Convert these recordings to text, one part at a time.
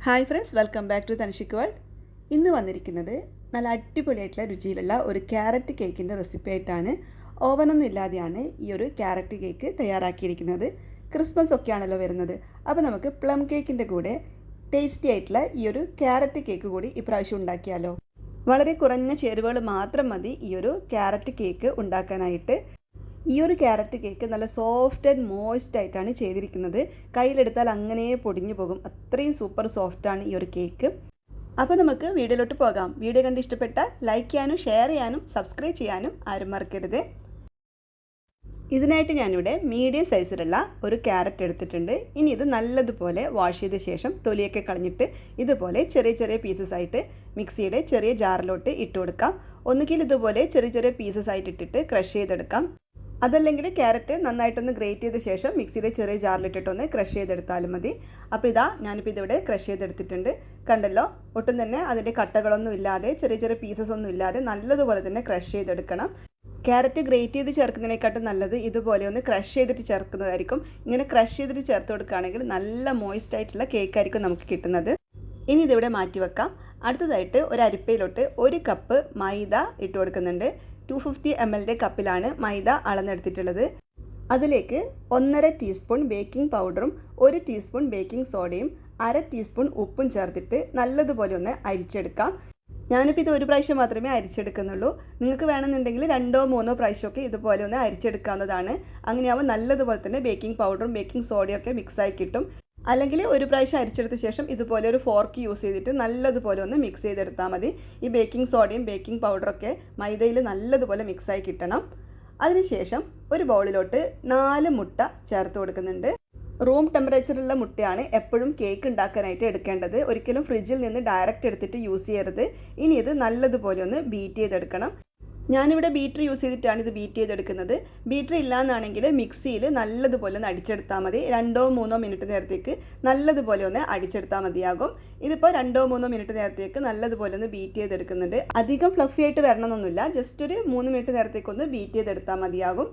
Hi friends, welcome back to Thanshik world. ഇന്ന് വന്നിരിക്കുന്നത് നല്ല അടിപൊളിയായിട്ടുള്ള രുചിയിലുള്ള ഒരു ക്യാരറ്റ് കേക്കിൻ്റെ റെസിപ്പി ആയിട്ടാണ്. ഓവനൊന്നും ഇല്ലാതെയാണ് ഈ ഒരു ക്യാരറ്റ് കേക്ക് തയ്യാറാക്കിയിരിക്കുന്നത്. ക്രിസ്മസ് ഒക്കെയാണല്ലോ വരുന്നത്, അപ്പോൾ നമുക്ക് പ്ലം കേക്കിൻ്റെ കൂടെ ടേസ്റ്റി ആയിട്ടുള്ള ഈ ഒരു ക്യാരറ്റ് കേക്ക് കൂടി ഇപ്രാവശ്യം ഉണ്ടാക്കിയാലോ. വളരെ കുറഞ്ഞ ചേരുവകൾ മാത്രം മതി ഈ ഒരു ക്യാരറ്റ് കേക്ക് ഉണ്ടാക്കാനായിട്ട്. ഈ ഒരു ക്യാരറ്റ് കേക്ക് നല്ല സോഫ്റ്റ് ആൻഡ് മോയ്സ്റ്റ് ആയിട്ടാണ് ചെയ്തിരിക്കുന്നത്. കയ്യിലെടുത്താൽ അങ്ങനെ പൊടിഞ്ഞു പോകും, അത്രയും സൂപ്പർ സോഫ്റ്റാണ് ഈ ഒരു കേക്ക്. അപ്പോൾ നമുക്ക് വീഡിയോയിലോട്ട് പോകാം. വീഡിയോ കണ്ട് ഇഷ്ടപ്പെട്ടാൽ ലൈക്ക് ചെയ്യാനും ഷെയർ ചെയ്യാനും സബ്സ്ക്രൈബ് ചെയ്യാനും ആരും മറക്കരുത്. ഇതിനായിട്ട് ഞാനിവിടെ മീഡിയം സൈസിലുള്ള ഒരു ക്യാരറ്റ് എടുത്തിട്ടുണ്ട്. ഇനി ഇത് നല്ലതുപോലെ വാഷ് ചെയ്ത ശേഷം തൊലിയൊക്കെ കളഞ്ഞിട്ട് ഇതുപോലെ ചെറിയ ചെറിയ പീസസ് ആയിട്ട് മിക്സിയുടെ ചെറിയ ജാറിലോട്ട് ഇട്ട് കൊടുക്കാം. ഒന്നുകിൽ ഇതുപോലെ ചെറിയ ചെറിയ പീസസ് ആയിട്ട് ഇട്ടിട്ട് ക്രഷ് ചെയ്തെടുക്കാം. അതല്ലെങ്കിൽ ക്യാരറ്റ് നന്നായിട്ടൊന്ന് ഗ്രേറ്റ് ചെയ്ത ശേഷം മിക്സിയുടെ ചെറിയ ജാറിലിട്ടിട്ടൊന്ന് ക്രഷ് ചെയ്തെടുത്താലും മതി. അപ്പോൾ ഞാനിപ്പോൾ ഇതിവിടെ ക്രഷ് ചെയ്തെടുത്തിട്ടുണ്ട്. കണ്ടല്ലോ, ഒട്ടും തന്നെ അതിൻ്റെ കട്ടകളൊന്നും ഇല്ലാതെ ചെറിയ ചെറിയ പീസസ് ഒന്നും ഇല്ലാതെ നല്ലതുപോലെ തന്നെ ക്രഷ് ചെയ്തെടുക്കണം. ക്യാരറ്റ് ഗ്രേറ്റ് ചെയ്ത് ചേർക്കുന്നതിനെക്കാട്ടും നല്ലത് ഇതുപോലെ ഒന്ന് ക്രഷ് ചെയ്തിട്ട് ചേർക്കുന്നതായിരിക്കും. ഇങ്ങനെ ക്രഷ് ചെയ്തിട്ട് ചേർത്ത് കൊടുക്കുകയാണെങ്കിൽ നല്ല മോയിസ്റ്റ് ആയിട്ടുള്ള കേക്കായിരിക്കും നമുക്ക് കിട്ടുന്നത്. ഇനി ഇതിവിടെ മാറ്റി വെക്കാം. അടുത്തതായിട്ട് ഒരു അരിപ്പയിലോട്ട് 1 കപ്പ് മൈദ ഇട്ട് കൊടുക്കുന്നുണ്ട്. 250 ml കപ്പിലാണ് മൈദ അളന്നെടുത്തിട്ടുള്ളത്. അതിലേക്ക് 1.5 ടീസ്പൂൺ ബേക്കിംഗ് പൗഡറും 1 ടീസ്പൂൺ ബേക്കിംഗ് സോഡയും 1/2 ടീസ്പൂൺ ഉപ്പും ചേർത്തിട്ട് നല്ലതുപോലെ ഒന്ന് അരിച്ചെടുക്കാം. ഞാനിപ്പോൾ ഇത് ഒരു പ്രാവശ്യം മാത്രമേ അരിച്ചെടുക്കുന്നുള്ളൂ. നിങ്ങൾക്ക് വേണമെന്നുണ്ടെങ്കിൽ 2-3 പ്രാവശ്യമൊക്കെ ഇതുപോലെ ഒന്ന് അരിച്ചെടുക്കാവുന്നതാണ്. അങ്ങനെയാവുമ്പോൾ നല്ലതുപോലെ തന്നെ ബേക്കിംഗ് പൗഡറും ബേക്കിംഗ് സോഡയും ഒക്കെ മിക്സായി കിട്ടും. അല്ലെങ്കിൽ ഒരു പ്രാവശ്യം അരിച്ചെടുത്ത ശേഷം ഇതുപോലെ ഒരു ഫോർക്ക് യൂസ് ചെയ്തിട്ട് നല്ലതുപോലെ ഒന്ന് മിക്സ് ചെയ്തെടുത്താൽ മതി. ഈ ബേക്കിംഗ് സോഡയും ബേക്കിംഗ് പൗഡറൊക്കെ മൈദയിൽ നല്ലതുപോലെ മിക്സായി കിട്ടണം. അതിനുശേഷം ഒരു ബൗളിലോട്ട് 4 മുട്ട ചേർത്ത് കൊടുക്കുന്നുണ്ട്. റൂം ടെമ്പറേച്ചറിലുള്ള മുട്ടയാണ് എപ്പോഴും കേക്ക് ഉണ്ടാക്കാനായിട്ട് എടുക്കേണ്ടത്. ഒരിക്കലും ഫ്രിഡ്ജിൽ നിന്ന് ഡയറക്റ്റ് എടുത്തിട്ട് യൂസ് ചെയ്യരുത്. ഇനി ഇത് നല്ലതുപോലെ ഒന്ന് ബീറ്റ് ചെയ്തെടുക്കണം. ഞാനിവിടെ ബീറ്റർ യൂസ് ചെയ്തിട്ടാണ് ഇത് ബീറ്റ് ചെയ്തെടുക്കുന്നത്. ബീറ്റർ ഇല്ലയെന്നാണെങ്കിൽ മിക്സിയിൽ നല്ലതുപോലെ ഒന്ന് അടിച്ചെടുത്താൽ മതി. 2-3 മിനിറ്റ് നേരത്തേക്ക് നല്ലതുപോലെ ഒന്ന് അടിച്ചെടുത്താൽ മതിയാകും. ഇതിപ്പോൾ 2-3 മിനിറ്റ് നേരത്തേക്ക് നല്ലതുപോലെ ഒന്ന് ബീറ്റ് ചെയ്തെടുക്കുന്നുണ്ട്. അധികം ഫ്ലഫി ആയിട്ട് വരണമെന്നൊന്നുമില്ല, ജസ്റ്റ് ഒരു 3 മിനിറ്റ് നേരത്തേക്കൊന്ന് ബീറ്റ് ചെയ്തെടുത്താൽ മതിയാകും.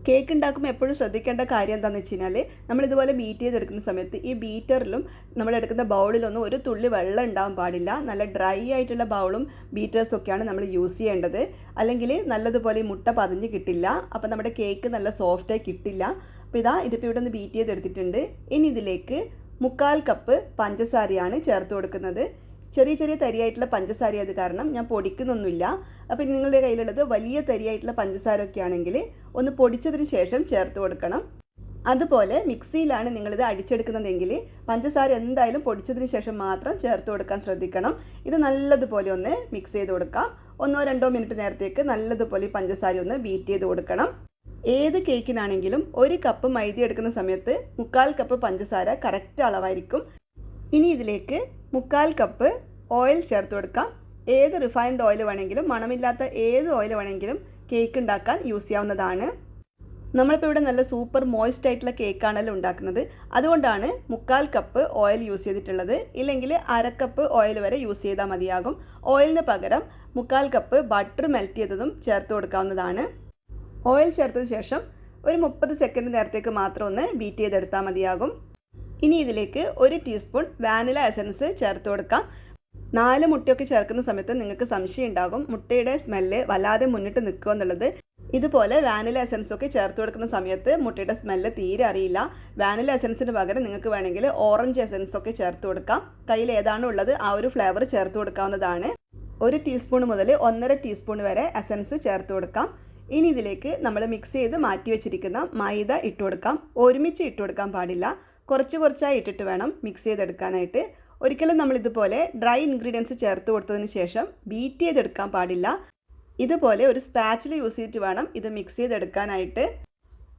കേക്ക് ഉണ്ടാക്കുമ്പോൾ എപ്പോഴും ശ്രദ്ധിക്കേണ്ട കാര്യം എന്താണെന്ന് വെച്ച് കഴിഞ്ഞാൽ, നമ്മളിതുപോലെ ബീറ്റ് ചെയ്തെടുക്കുന്ന സമയത്ത് ഈ ബീറ്ററിലും നമ്മളെടുക്കുന്ന ബൗളിലൊന്നും ഒരു തുള്ളി വെള്ളം ഉണ്ടാകാൻ പാടില്ല. നല്ല ഡ്രൈ ആയിട്ടുള്ള ബൗളും ബീറ്റേഴ്സൊക്കെയാണ് നമ്മൾ യൂസ് ചെയ്യേണ്ടത്. അല്ലെങ്കിൽ നല്ലതുപോലെ ഈ മുട്ട പതിഞ്ഞ് കിട്ടില്ല. അപ്പോൾ നമ്മുടെ കേക്ക് നല്ല സോഫ്റ്റായി കിട്ടില്ല. അപ്പോൾ ഇതിപ്പോൾ ഇവിടെ ഒന്ന് ബീറ്റ് ചെയ്തെടുത്തിട്ടുണ്ട്. ഇനി ഇതിലേക്ക് 1/4 കപ്പ് പഞ്ചസാരയാണ് ചേർത്ത് കൊടുക്കുന്നത്. ചെറിയ ചെറിയ തരിയായിട്ടുള്ള പഞ്ചസാര ആയത് കാരണം ഞാൻ പൊടിക്കുന്നൊന്നുമില്ല. അപ്പോൾ നിങ്ങളുടെ കയ്യിലുള്ളത് വലിയ തരിയായിട്ടുള്ള പഞ്ചസാരയൊക്കെ ആണെങ്കിൽ ഒന്ന് പൊടിച്ചതിന് ശേഷം ചേർത്ത് കൊടുക്കണം. അതുപോലെ മിക്സിയിലാണ് നിങ്ങളിത് അടിച്ചെടുക്കുന്നതെങ്കിൽ പഞ്ചസാര എന്തായാലും പൊടിച്ചതിന് ശേഷം മാത്രം ചേർത്ത് കൊടുക്കാൻ ശ്രദ്ധിക്കണം. ഇത് നല്ലതുപോലെ ഒന്ന് മിക്സ് ചെയ്ത് കൊടുക്കാം. 1-2 മിനിറ്റ് നേരത്തേക്ക് നല്ലതുപോലെ പഞ്ചസാര ഒന്ന് ബീറ്റ് ചെയ്ത് കൊടുക്കണം. ഏത് കേക്കിനാണെങ്കിലും 1 കപ്പ് മൈദ എടുക്കുന്ന സമയത്ത് 1/4 കപ്പ് പഞ്ചസാര കറക്റ്റ് അളവായിരിക്കും. ഇനി ഇതിലേക്ക് 1/4 കപ്പ് ഓയിൽ ചേർത്ത് കൊടുക്കാം. ഏത് റിഫൈൻഡ് ഓയിൽ വേണമെങ്കിലും, മണമില്ലാത്ത ഏത് ഓയിൽ വേണമെങ്കിലും കേക്ക് ഉണ്ടാക്കാൻ യൂസ് ചെയ്യാവുന്നതാണ്. നമ്മളിപ്പോൾ ഇവിടെ നല്ല സൂപ്പർ മോയ്സ്റ്റ് ആയിട്ടുള്ള കേക്കാണല്ലോ ഉണ്ടാക്കുന്നത്. അതുകൊണ്ടാണ് 1/4 കപ്പ് ഓയിൽ യൂസ് ചെയ്തിട്ടുള്ളത്. ഇല്ലെങ്കിൽ 1/2 കപ്പ് ഓയിൽ വരെ യൂസ് ചെയ്താൽ മതിയാകും. ഓയിലിന് പകരം 1/4 കപ്പ് ബട്ടർ മെൽറ്റ് ചെയ്തതും ചേർത്ത് കൊടുക്കാവുന്നതാണ്. ഓയിൽ ചേർത്തതിന് ശേഷം ഒരു 30 സെക്കൻഡ് നേരത്തേക്ക് മാത്രം ഒന്ന് ബീറ്റ് ചെയ്തെടുത്താൽ മതിയാകും. ഇനി ഇതിലേക്ക് 1 ടീസ്പൂൺ വാനില എസൻസ് ചേർത്ത് കൊടുക്കാം. 4 മുട്ടയൊക്കെ ചേർക്കുന്ന സമയത്ത് നിങ്ങൾക്ക് സംശയം ഉണ്ടാകും, മുട്ടയുടെ സ്മെല്ല് വല്ലാതെ മുന്നിട്ട് നിൽക്കുക എന്നുള്ളത്. ഇതുപോലെ വാനില എസൻസ് ഒക്കെ ചേർത്ത് കൊടുക്കുന്ന സമയത്ത് മുട്ടയുടെ സ്മെല്ല് തീരെ അറിയില്ല. വാനില എസൻസിന് പകരം നിങ്ങൾക്ക് വേണമെങ്കിൽ ഓറഞ്ച് എസൻസ് ഒക്കെ ചേർത്ത് കൊടുക്കാം. കയ്യിൽ ഏതാണോ ഉള്ളത് ആ ഒരു ഫ്ലേവർ ചേർത്ത് കൊടുക്കാവുന്നതാണ്. 1 ടീസ്പൂൺ മുതൽ 1.5 ടീസ്പൂൺ വരെ എസൻസ് ചേർത്ത് കൊടുക്കാം. ഇനി ഇതിലേക്ക് നമ്മൾ മിക്സ് ചെയ്ത് മാറ്റി വെച്ചിരിക്കുന്ന മൈദ ഇട്ട് കൊടുക്കാം. ഒരുമിച്ച് ഇട്ട് കൊടുക്കാൻ പാടില്ല, കുറച്ച് കുറച്ചായി ഇട്ടിട്ട് വേണം മിക്സ് ചെയ്തെടുക്കാനായിട്ട്. ഒരിക്കലും നമ്മളിതുപോലെ ഡ്രൈ ഇൻഗ്രീഡിയൻസ് ചേർത്ത് കൊടുത്തതിന് ശേഷം ബീറ്റ് ചെയ്തെടുക്കാൻ പാടില്ല. ഇതുപോലെ ഒരു സ്പാച്ചിൽ യൂസ് ചെയ്തിട്ട് വേണം ഇത് മിക്സ് ചെയ്തെടുക്കാനായിട്ട്.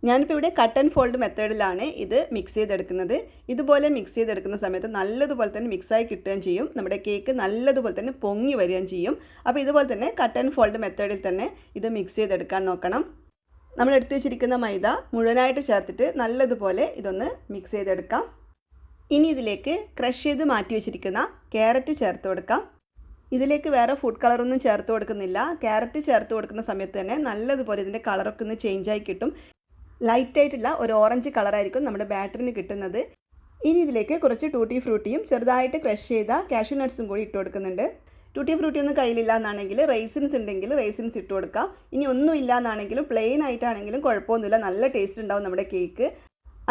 ഞാനിപ്പോൾ ഇവിടെ കട്ട് ആൻഡ് ഫോൾഡ് മെത്തേഡിലാണ് ഇത് മിക്സ് ചെയ്തെടുക്കുന്നത്. ഇതുപോലെ മിക്സ് ചെയ്തെടുക്കുന്ന സമയത്ത് നല്ലതുപോലെ തന്നെ മിക്സായി കിട്ടുകയും ചെയ്യും. നമ്മുടെ കേക്ക് നല്ലതുപോലെ തന്നെ പൊങ്ങി വരികയും ചെയ്യും. അപ്പോൾ ഇതുപോലെ തന്നെ കട്ട് ആൻഡ് ഫോൾഡ് മെത്തേഡിൽ തന്നെ ഇത് മിക്സ് ചെയ്തെടുക്കാൻ നോക്കണം. നമ്മൾ എടുത്തു വെച്ചിരിക്കുന്ന മൈദ മുഴുവനായിട്ട് ചേർത്തിട്ട് നല്ലതുപോലെ ഇതൊന്ന് മിക്സ് ചെയ്തെടുക്കാം. ഇനി ഇതിലേക്ക് ക്രഷ് ചെയ്ത് മാറ്റി വെച്ചിരിക്കുന്ന ക്യാരറ്റ് ചേർത്ത് കൊടുക്കാം. ഇതിലേക്ക് വേറെ ഫുഡ് കളറൊന്നും ചേർത്ത് കൊടുക്കുന്നില്ല. ക്യാരറ്റ് ചേർത്ത് കൊടുക്കുന്ന സമയത്ത് തന്നെ നല്ലതുപോലെ ഇതിൻ്റെ കളറൊക്കെ ഒന്ന് ചേഞ്ചായി കിട്ടും. ലൈറ്റായിട്ടുള്ള ഒരു ഓറഞ്ച് കളറായിരിക്കും നമ്മുടെ ബാറ്ററിന് കിട്ടുന്നത്. ഇനി ഇതിലേക്ക് കുറച്ച് ടൂട്ടി ഫ്രൂട്ടിയും ചെറുതായിട്ട് ക്രഷ് ചെയ്ത കാഷ്യൂ നട്ട്സും കൂടി ഇട്ട് കൊടുക്കുന്നുണ്ട്. ടൂട്ടി ഫ്രൂട്ടി ഒന്നും കയ്യിലില്ല എന്നാണെങ്കിൽ റൈസിൻസ് ഉണ്ടെങ്കിൽ റൈസിൻസ് ഇട്ട് കൊടുക്കാം. ഇനി ഒന്നും ഇല്ല എന്നാണെങ്കിലും പ്ലെയിൻ ആയിട്ടാണെങ്കിലും കുഴപ്പമൊന്നുമില്ല, നല്ല ടേസ്റ്റ് ഉണ്ടാവും നമ്മുടെ കേക്ക്.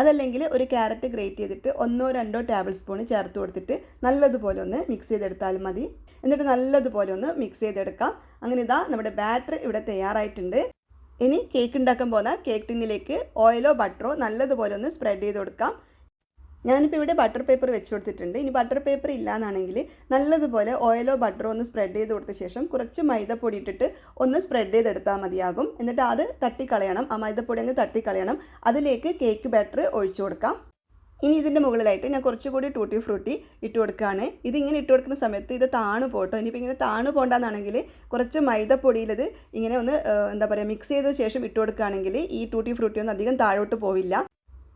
അതല്ലെങ്കിൽ ഒരു ക്യാരറ്റ് ഗ്രേറ്റ് ചെയ്തിട്ട് 1-2 ടേബിൾ സ്പൂൺ ചേർത്ത് കൊടുത്തിട്ട് നല്ലതുപോലെ ഒന്ന് മിക്സ് ചെയ്തെടുത്താലും മതി. എന്നിട്ട് നല്ലതുപോലെ ഒന്ന് മിക്സ് ചെയ്തെടുക്കാം. അങ്ങനെ ഇതാ നമ്മുടെ ബാറ്റർ ഇവിടെ തയ്യാറായിട്ടുണ്ട്. ഇനി കേക്ക് ഉണ്ടാക്കാൻ പോകുന്ന കേക്ക് ടിന്നിലേക്ക് ഓയിലോ ബട്ടറോ നല്ലതുപോലെ ഒന്ന് സ്പ്രെഡ് ചെയ്ത് കൊടുക്കാം. ഞാനിപ്പോൾ ഇവിടെ ബട്ടർ പേപ്പർ വെച്ച് കൊടുത്തിട്ടുണ്ട്. ഇനി ബട്ടർ പേപ്പർ ഇല്ലയെന്നാണെങ്കിൽ നല്ലതുപോലെ ഓയിലോ ബട്ടറോ ഒന്ന് സ്പ്രെഡ് ചെയ്ത് കൊടുത്ത ശേഷം കുറച്ച് മൈദപ്പൊടി ഇട്ടിട്ട് ഒന്ന് സ്പ്രെഡ് ചെയ്തെടുത്താൽ മതിയാകും. എന്നിട്ട് അത് തട്ടിക്കളയണം, ആ മൈദപ്പൊടി അങ്ങ് തട്ടിക്കളയണം. അതിലേക്ക് കേക്ക് ബാറ്റർ ഒഴിച്ചു കൊടുക്കാം. ഇനി ഇതിൻ്റെ മുകളിലായിട്ട് ഞാൻ കുറച്ചുകൂടി ടൂട്ടി ഫ്രൂട്ടി ഇട്ട് കൊടുക്കുകയാണ്. ഇതിങ്ങനെ ഇട്ട് കൊടുക്കുന്ന സമയത്ത് ഇത് താണു പോട്ടോ. ഇനിയിപ്പോൾ ഇങ്ങനെ താണു പോകണ്ടെന്നാണെങ്കിൽ കുറച്ച് മൈദപ്പൊടിയിലത് ഇങ്ങനെ ഒന്ന് മിക്സ് ചെയ്ത ശേഷം ഇട്ട് കൊടുക്കുകയാണെങ്കിൽ ഈ ടൂട്ടി ഫ്രൂട്ടി ഒന്നും അധികം താഴോട്ട് പോവില്ല.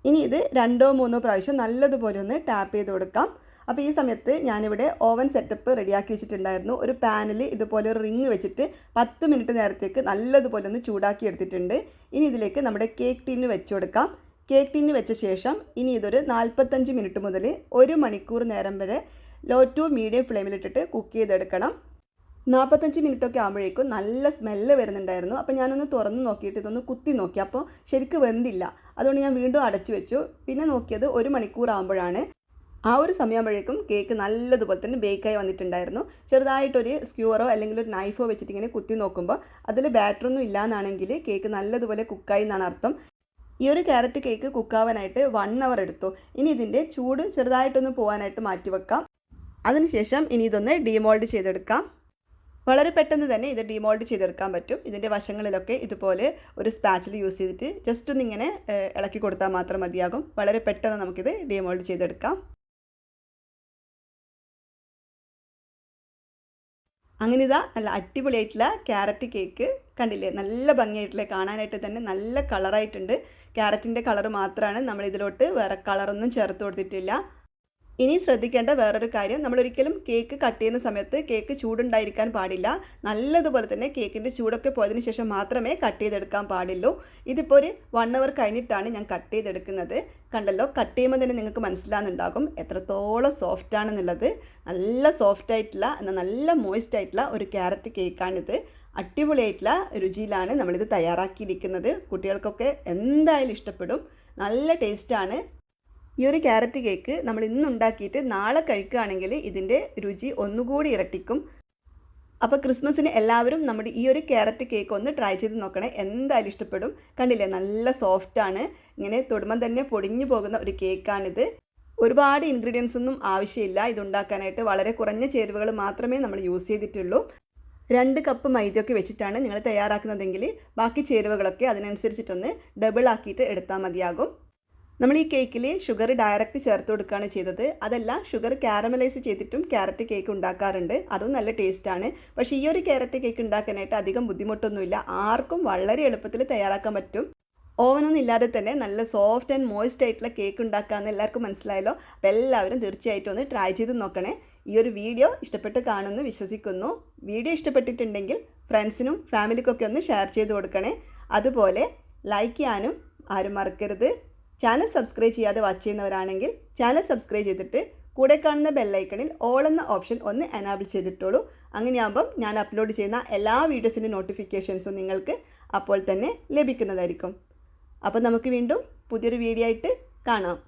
ഇനി ഇത് 2-3 പ്രാവശ്യം നല്ലതുപോലെ ഒന്ന് ടാപ്പ് ചെയ്ത് കൊടുക്കാം. അപ്പോൾ ഈ സമയത്ത് ഞാനിവിടെ ഓവൻ സെറ്റപ്പ് റെഡിയാക്കി വെച്ചിട്ടുണ്ടായിരുന്നു. ഒരു പാനിൽ ഇതുപോലെ ഒരു റിങ് വെച്ചിട്ട് 10 മിനിറ്റ് നേരത്തേക്ക് നല്ലതുപോലെ ഒന്ന് ചൂടാക്കി എടുത്തിട്ടുണ്ട്. ഇനി ഇതിലേക്ക് നമ്മുടെ കേക്ക് ടിന്ന് വെച്ച് കൊടുക്കാം. കേക്ക് ടിന്ന് വെച്ച ശേഷം ഇനി ഇതൊരു 45 മിനിറ്റ് മുതൽ 1 മണിക്കൂർ നേരം വരെ ലോ ടു മീഡിയം ഫ്ലെയിമിലിട്ടിട്ട് കുക്ക് ചെയ്തെടുക്കണം. 45 മിനിറ്റൊക്കെ ആകുമ്പോഴേക്കും നല്ല സ്മെല്ല് വരുന്നുണ്ടായിരുന്നു. അപ്പോൾ ഞാനൊന്ന് തുറന്ന് നോക്കിയിട്ട് ഇതൊന്ന് കുത്തി നോക്കി, അപ്പോൾ ശരിക്കും വെന്തില്ല. അതുകൊണ്ട് ഞാൻ വീണ്ടും അടച്ചു വെച്ചു. പിന്നെ നോക്കിയത് 1 മണിക്കൂർ ആകുമ്പോഴാണ്. ആ ഒരു സമയമാകുമ്പോഴേക്കും കേക്ക് നല്ലതുപോലെ തന്നെ ബേക്കായി വന്നിട്ടുണ്ടായിരുന്നു. ചെറുതായിട്ടൊരു സ്ക്യൂറോ അല്ലെങ്കിൽ ഒരു നൈഫോ വെച്ചിട്ട് ഇങ്ങനെ കുത്തി നോക്കുമ്പോൾ അതിൽ ബാറ്ററൊന്നും ഇല്ലയെന്നാണെങ്കിൽ കേക്ക് നല്ലതുപോലെ കുക്കായി എന്നാണ് അർത്ഥം. ഈ ഒരു ക്യാരറ്റ് കേക്ക് കുക്കാവാനായിട്ട് 1 അവർ എടുത്തു. ഇനി ഇതിൻ്റെ ചൂട് ചെറുതായിട്ടൊന്ന് പോകാനായിട്ട് മാറ്റി വെക്കാം. അതിനുശേഷം ഇനി ഇതൊന്ന് ഡീമോൾഡ് ചെയ്തെടുക്കാം. വളരെ പെട്ടെന്ന് തന്നെ ഇത് ഡീമോൾഡ് ചെയ്തെടുക്കാൻ പറ്റും. ഇതിൻ്റെ വശങ്ങളിലൊക്കെ ഇതുപോലെ ഒരു സ്പാച്ചിൽ യൂസ് ചെയ്തിട്ട് ജസ്റ്റ് ഒന്നിങ്ങനെ ഇളക്കി കൊടുത്താൽ മാത്രം മതിയാകും. വളരെ പെട്ടെന്ന് നമുക്കിത് ഡീമോൾഡ് ചെയ്തെടുക്കാം. അങ്ങനെ ഇതാ നല്ല അടിപൊളിയായിട്ടുള്ള ക്യാരറ്റ് കേക്ക് കണ്ടില്ലേ, നല്ല ഭംഗിയായിട്ടുള്ള, കാണാനായിട്ട് തന്നെ നല്ല കളറായിട്ടുണ്ട്. ക്യാരറ്റിൻ്റെ കളർ മാത്രമാണ്, നമ്മളിതിലോട്ട് വേറെ കളറൊന്നും ചേർത്ത് കൊടുത്തിട്ടില്ല. ഇനി ശ്രദ്ധിക്കേണ്ട വേറൊരു കാര്യം, നമ്മളൊരിക്കലും കേക്ക് കട്ട് ചെയ്യുന്ന സമയത്ത് കേക്ക് ചൂടുണ്ടായിരിക്കാൻ പാടില്ല. നല്ലതുപോലെ തന്നെ കേക്കിൻ്റെ ചൂടൊക്കെ പോയതിന് ശേഷം മാത്രമേ കട്ട് ചെയ്തെടുക്കാൻ പാടുള്ളൂ. ഇതിപ്പോൾ ഒരു 1 അവർ കഴിഞ്ഞിട്ടാണ് ഞാൻ കട്ട് ചെയ്തെടുക്കുന്നത്. കണ്ടല്ലോ, കട്ട് ചെയ്യുമ്പോൾ തന്നെ നിങ്ങൾക്ക് മനസ്സിലാകുന്നുണ്ടാകും എത്രത്തോളം സോഫ്റ്റ് ആണെന്നുള്ളത്. നല്ല സോഫ്റ്റ് ആയിട്ടുള്ള എന്നാൽ നല്ല മോയിസ്റ്റ് ആയിട്ടുള്ള ഒരു ക്യാരറ്റ് കേക്കാണിത്. അടിപൊളിയായിട്ടുള്ള രുചിയിലാണ് നമ്മളിത് തയ്യാറാക്കിയിരിക്കുന്നത്. കുട്ടികൾക്കൊക്കെ എന്തായാലും ഇഷ്ടപ്പെടും. നല്ല ടേസ്റ്റാണ്. ഈ ഒരു ക്യാരറ്റ് കേക്ക് നമ്മൾ ഇന്ന് ഉണ്ടാക്കിയിട്ട് നാളെ കഴിക്കുകയാണെങ്കിൽ ഇതിൻ്റെ രുചി ഒന്നുകൂടി ഇരട്ടിക്കും. അപ്പോൾ ക്രിസ്മസിന് എല്ലാവരും നമ്മുടെ ഈ ഒരു ക്യാരറ്റ് കേക്ക് ഒന്ന് ട്രൈ ചെയ്ത് നോക്കണേ, എന്തായാലും ഇഷ്ടപ്പെടും. കണ്ടില്ലേ, നല്ല സോഫ്റ്റാണ്, ഇങ്ങനെ തൊടുമ്പം തന്നെ പൊടിഞ്ഞു പോകുന്ന ഒരു കേക്കാണിത്. ഒരുപാട് ഇൻഗ്രീഡിയൻസ് ഒന്നും ആവശ്യമില്ല ഇതുണ്ടാക്കാനായിട്ട്. വളരെ കുറഞ്ഞ ചേരുവകൾ മാത്രമേ നമ്മൾ യൂസ് ചെയ്തിട്ടുള്ളൂ. 2 കപ്പ് മൈദയൊക്കെ വെച്ചിട്ടാണ് നിങ്ങൾ തയ്യാറാക്കുന്നതെങ്കിൽ ബാക്കി ചേരുവകളൊക്കെ അതിനനുസരിച്ചിട്ടൊന്ന് ഡബിൾ ആക്കിയിട്ട് എടുത്താൽ മതിയാകും. നമ്മൾ ഈ കേക്കിൽ ഷുഗർ ഡയറക്റ്റ് ചേർത്ത് കൊടുക്കുകയാണ് ചെയ്തത്. അതല്ല, ഷുഗർ കാരമലൈസ് ചെയ്തിട്ടും ക്യാരറ്റ് കേക്ക് ഉണ്ടാക്കാറുണ്ട്, അതും നല്ല ടേസ്റ്റാണ്. പക്ഷേ ഈ ഒരു ക്യാരറ്റ് കേക്ക് ഉണ്ടാക്കാനായിട്ട് അധികം ബുദ്ധിമുട്ടൊന്നുമില്ല, ആർക്കും വളരെ എളുപ്പത്തിൽ തയ്യാറാക്കാൻ പറ്റും. ഓവനൊന്നും ഇല്ലാതെ തന്നെ നല്ല സോഫ്റ്റ് ആൻഡ് മോയിസ്റ്റ് ആയിട്ടുള്ള കേക്ക് ഉണ്ടാക്കാമെന്ന് എല്ലാവർക്കും മനസ്സിലായല്ലോ. അപ്പോൾ എല്ലാവരും തീർച്ചയായിട്ടും ഒന്ന് ട്രൈ ചെയ്ത് നോക്കണേ. ഈ ഒരു വീഡിയോ ഇഷ്ടപ്പെട്ട് കാണുമെന്ന് വിശ്വസിക്കുന്നു. വീഡിയോ ഇഷ്ടപ്പെട്ടിട്ടുണ്ടെങ്കിൽ ഫ്രണ്ട്സിനും ഫാമിലിക്കൊക്കെ ഒന്ന് ഷെയർ ചെയ്ത് കൊടുക്കണേ. അതുപോലെ ലൈക്ക് ചെയ്യാനും ആരും മറക്കരുത്. ചാനൽ സബ്സ്ക്രൈബ് ചെയ്യാതെ വാച്ച് ചെയ്യുന്നവരാണെങ്കിൽ ചാനൽ സബ്സ്ക്രൈബ് ചെയ്തിട്ട് കൂടെ കാണുന്ന ബെല്ലൈക്കണിൽ ഓൾ എന്ന ഓപ്ഷൻ ഒന്ന് എനാബിൾ ചെയ്തിട്ടുള്ളൂ. അങ്ങനെയാകുമ്പം ഞാൻ അപ്ലോഡ് ചെയ്യുന്ന എല്ലാ വീഡിയോസിൻ്റെ നോട്ടിഫിക്കേഷൻസും നിങ്ങൾക്ക് അപ്പോൾ തന്നെ ലഭിക്കുന്നതായിരിക്കും. അപ്പോൾ നമുക്ക് വീണ്ടും പുതിയൊരു വീഡിയോ ആയിട്ട് കാണാം.